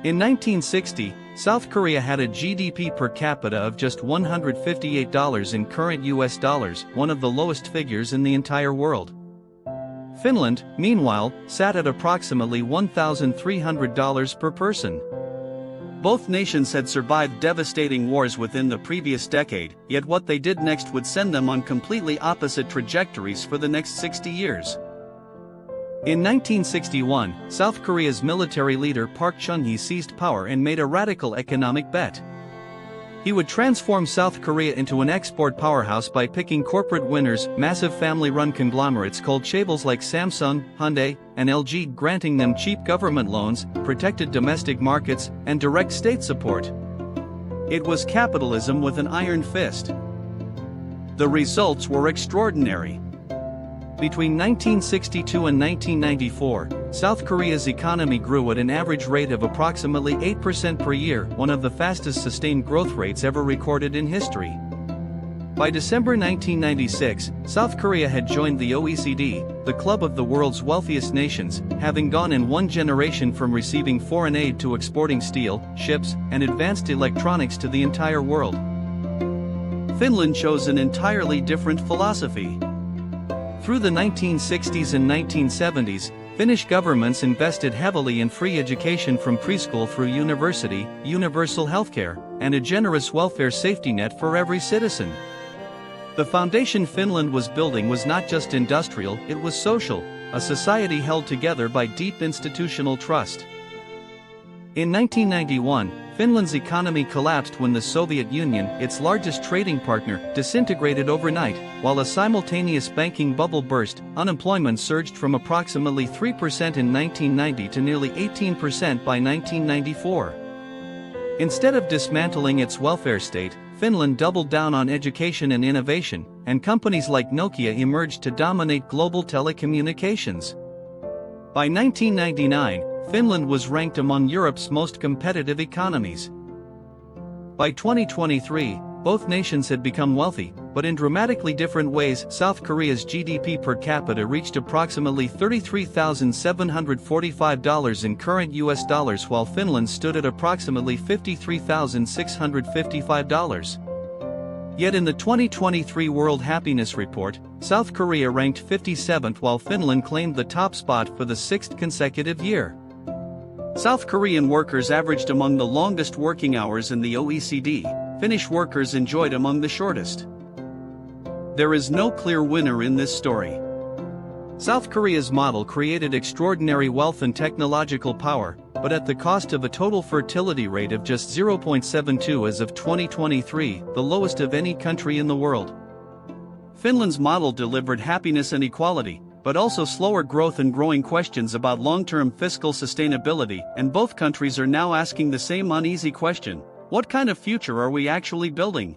In 1960, South Korea had a GDP per capita of just $158 in current US dollars, one of the lowest figures in the entire world. Finland, meanwhile, sat at approximately $1,300 per person. Both nations had survived devastating wars within the previous decade, yet what they did next would send them on completely opposite trajectories for the next 60 years. In 1961, South Korea's military leader Park Chung-hee seized power and made a radical economic bet. He would transform South Korea into an export powerhouse by picking corporate winners, massive family-run conglomerates called chaebols like Samsung, Hyundai, and LG, granting them cheap government loans, protected domestic markets, and direct state support. It was capitalism with an iron fist. The results were extraordinary. Between 1962 and 1994, South Korea's economy grew at an average rate of approximately 8% per year, one of the fastest sustained growth rates ever recorded in history. By December 1996, South Korea had joined the OECD, the club of the world's wealthiest nations, having gone in one generation from receiving foreign aid to exporting steel, ships, and advanced electronics to the entire world. Finland chose an entirely different philosophy. Through the 1960s and 1970s, Finnish governments invested heavily in free education from preschool through university, universal healthcare, and a generous welfare safety net for every citizen. The foundation Finland was building was not just industrial, it was social, a society held together by deep institutional trust. In 1991, Finland's economy collapsed when the Soviet Union, its largest trading partner, disintegrated overnight. While a simultaneous banking bubble burst, unemployment surged from approximately 3% in 1990 to nearly 18% by 1994. Instead of dismantling its welfare state, Finland doubled down on education and innovation, and companies like Nokia emerged to dominate global telecommunications. By 1999, Finland was ranked among Europe's most competitive economies. By 2023, both nations had become wealthy, but in dramatically different ways. South Korea's GDP per capita reached approximately $33,745 in current US dollars, while Finland stood at approximately $53,655. Yet in the 2023 World Happiness Report, South Korea ranked 57th while Finland claimed the top spot for the sixth consecutive year. South Korean workers averaged among the longest working hours in the OECD, Finnish workers enjoyed among the shortest. There is no clear winner in this story. South Korea's model created extraordinary wealth and technological power, but at the cost of a total fertility rate of just 0.72 as of 2023, the lowest of any country in the world. Finland's model delivered happiness and equality, but also slower growth and growing questions about long-term fiscal sustainability, and both countries are now asking the same uneasy question: what kind of future are we actually building?